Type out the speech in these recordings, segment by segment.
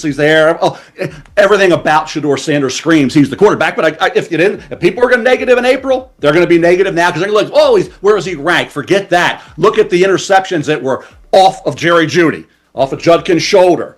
He's there. Oh, everything about Shedeur Sanders screams he's the quarterback. But if people are going to negative in April, they're going to be negative now because they're going to look, oh, where is he ranked? Forget that. Look at the interceptions that were off of Jerry Jeudy, off of Judkin's shoulder.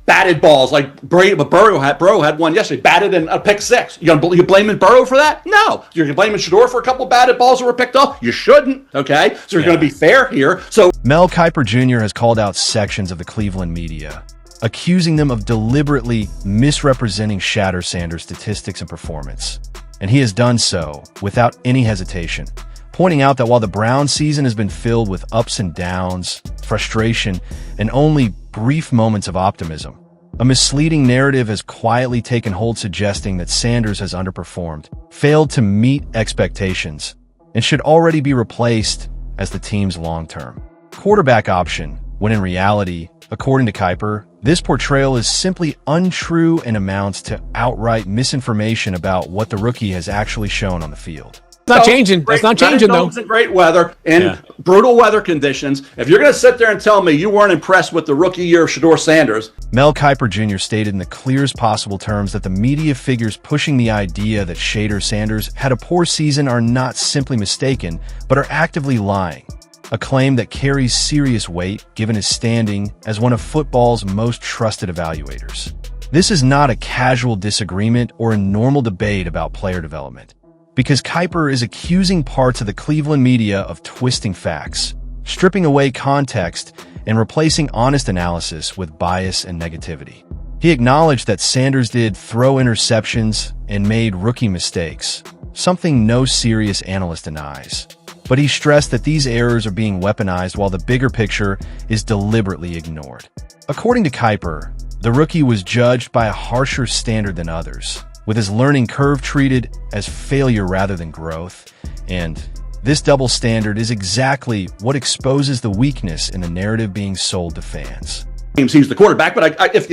Batted balls like Burrow had one yesterday, batted in a pick six. You blaming Burrow for that? No. You're blaming Shedeur for a couple batted balls that were picked off? You shouldn't, okay? So you're going to be fair here. So Mel Kiper Jr. has called out sections of the Cleveland media, accusing them of deliberately misrepresenting Shedeur Sanders' statistics and performance. And he has done so without any hesitation, pointing out that while the Browns season has been filled with ups and downs, frustration, and only brief moments of optimism, a misleading narrative has quietly taken hold, suggesting that Sanders has underperformed, failed to meet expectations, and should already be replaced as the team's long-term quarterback option, when in reality, according to Kiper, this portrayal is simply untrue and amounts to outright misinformation about what the rookie has actually shown on the field. It's not changing. It's not changing, though. It's in great weather and brutal weather conditions. If you're going to sit there and tell me you weren't impressed with the rookie year of Shedeur Sanders. Mel Kiper Jr. stated in the clearest possible terms that the media figures pushing the idea that Shedeur Sanders had a poor season are not simply mistaken, but are actively lying. A claim that carries serious weight given his standing as one of football's most trusted evaluators. This is not a casual disagreement or a normal debate about player development, because Kiper is accusing parts of the Cleveland media of twisting facts, stripping away context, and replacing honest analysis with bias and negativity. He acknowledged that Sanders did throw interceptions and made rookie mistakes, something no serious analyst denies. But he stressed that these errors are being weaponized while the bigger picture is deliberately ignored. According to Kiper, the rookie was judged by a harsher standard than others, with his learning curve treated as failure rather than growth, and this double standard is exactly what exposes the weakness in the narrative being sold to fans. He's the quarterback, but if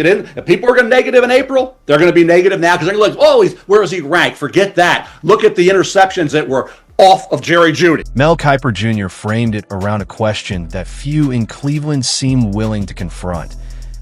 people are going to negative in April, they're going to be negative now because they're going to look, oh, where is he ranked? Forget that. Look at the interceptions that were off of Jerry Jeudy. Mel Kiper Jr. framed it around a question that few in Cleveland seem willing to confront,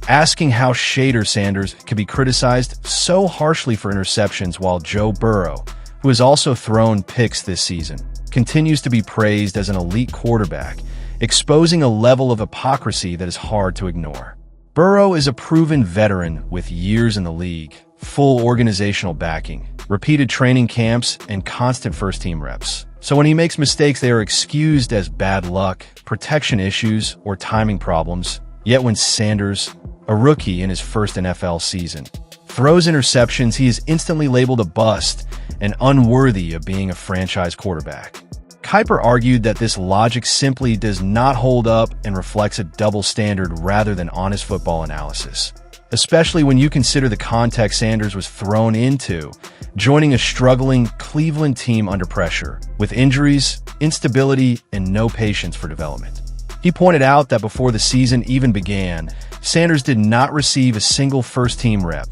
asking how Shedeur Sanders could be criticized so harshly for interceptions while Joe Burrow, who has also thrown picks this season, continues to be praised as an elite quarterback, exposing a level of hypocrisy that is hard to ignore. Burrow is a proven veteran with years in the league, full organizational backing, repeated training camps, and constant first-team reps. So when he makes mistakes, they are excused as bad luck, protection issues, or timing problems. Yet when Sanders, a rookie in his first NFL season, throws interceptions, he is instantly labeled a bust and unworthy of being a franchise quarterback. Kiper argued that this logic simply does not hold up and reflects a double standard rather than honest football analysis, especially when you consider the context Sanders was thrown into, joining a struggling Cleveland team under pressure, with injuries, instability, and no patience for development. He pointed out that before the season even began, Sanders did not receive a single first-team rep,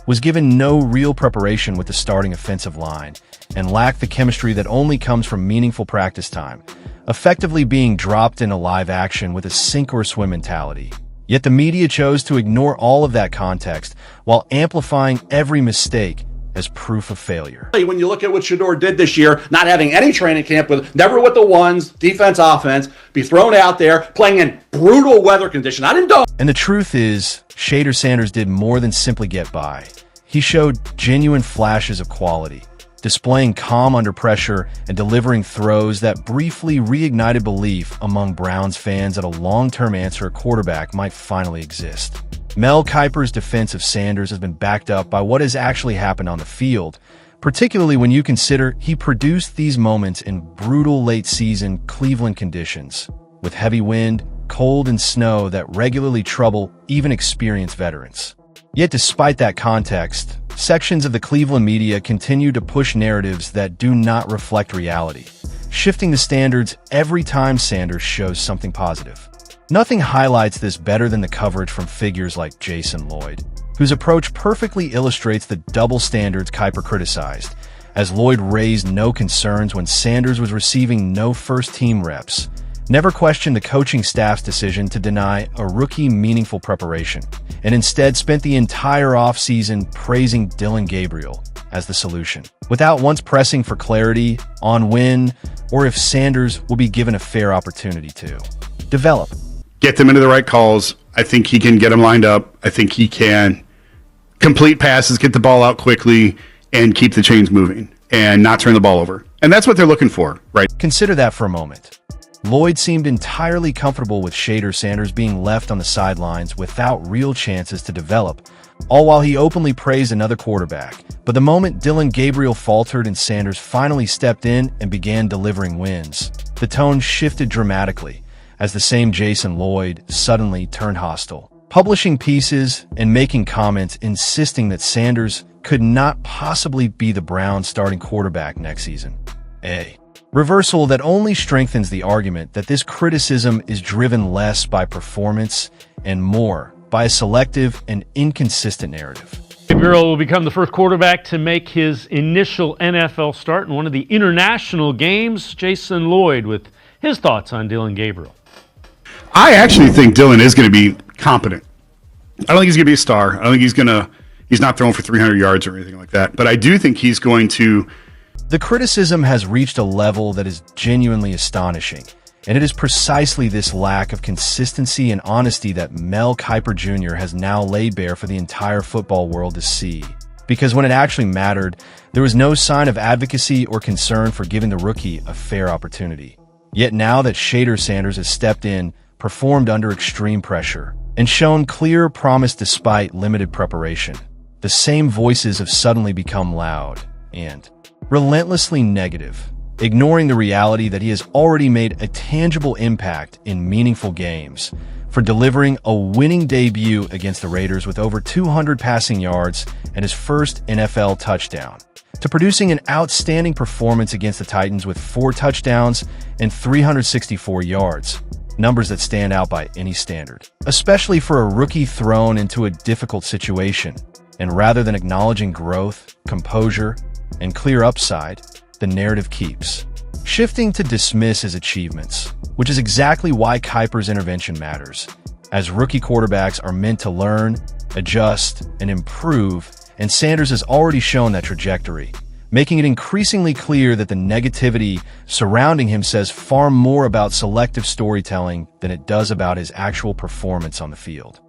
was given no real preparation with the starting offensive line, and lacked the chemistry that only comes from meaningful practice time, effectively being dropped into live action with a sink-or-swim mentality. Yet the media chose to ignore all of that context while amplifying every mistake as proof of failure. When you look at what Shedeur did this year, not having any training camp, never with the ones, defense, offense, be thrown out there, playing in brutal weather conditions. And the truth is, Shedeur Sanders did more than simply get by. He showed genuine flashes of quality, displaying calm under pressure and delivering throws that briefly reignited belief among Browns fans that a long-term answer at quarterback might finally exist. Mel Kiper's defense of Sanders has been backed up by what has actually happened on the field, particularly when you consider he produced these moments in brutal late-season Cleveland conditions, with heavy wind, cold, and snow that regularly trouble even experienced veterans. Yet despite that context, sections of the Cleveland media continue to push narratives that do not reflect reality, shifting the standards every time Sanders shows something positive. Nothing highlights this better than the coverage from figures like Jason Lloyd, whose approach perfectly illustrates the double standards Kiper criticized, as Lloyd raised no concerns when Sanders was receiving no first-team reps, never questioned the coaching staff's decision to deny a rookie meaningful preparation, and instead spent the entire offseason praising Dillon Gabriel as the solution, without once pressing for clarity on when or if Sanders will be given a fair opportunity to develop. Get them into the right calls. I think he can get them lined up. I think he can complete passes, get the ball out quickly, and keep the chains moving and not turn the ball over. And that's what they're looking for, right? Consider that for a moment. Lloyd seemed entirely comfortable with Shedeur Sanders being left on the sidelines without real chances to develop, all while he openly praised another quarterback. But the moment Dillon Gabriel faltered and Sanders finally stepped in and began delivering wins, the tone shifted dramatically as the same Jason Lloyd suddenly turned hostile, publishing pieces and making comments insisting that Sanders could not possibly be the Browns' starting quarterback next season. A reversal that only strengthens the argument that this criticism is driven less by performance and more by a selective and inconsistent narrative. Gabriel will become the first quarterback to make his initial NFL start in one of the international games. Jason Lloyd with his thoughts on Dillon Gabriel. I actually think Dillon is going to be competent. I don't think he's going to be a star. I don't think he's not throwing for 300 yards or anything like that. But I do think he's going to. The criticism has reached a level that is genuinely astonishing, and it is precisely this lack of consistency and honesty that Mel Kiper Jr. has now laid bare for the entire football world to see. Because when it actually mattered, there was no sign of advocacy or concern for giving the rookie a fair opportunity. Yet now that Shedeur Sanders has stepped in, performed under extreme pressure, and shown clear promise despite limited preparation, the same voices have suddenly become loud and relentlessly negative, ignoring the reality that he has already made a tangible impact in meaningful games, for delivering a winning debut against the Raiders with over 200 passing yards and his first NFL touchdown, to producing an outstanding performance against the Titans with 4 touchdowns and 364 yards, numbers that stand out by any standard, especially for a rookie thrown into a difficult situation. And rather than acknowledging growth, composure, and clear upside, the narrative keeps shifting to dismiss his achievements, which is exactly why Kiper's intervention matters, as rookie quarterbacks are meant to learn, adjust, and improve, and Sanders has already shown that trajectory, making it increasingly clear that the negativity surrounding him says far more about selective storytelling than it does about his actual performance on the field.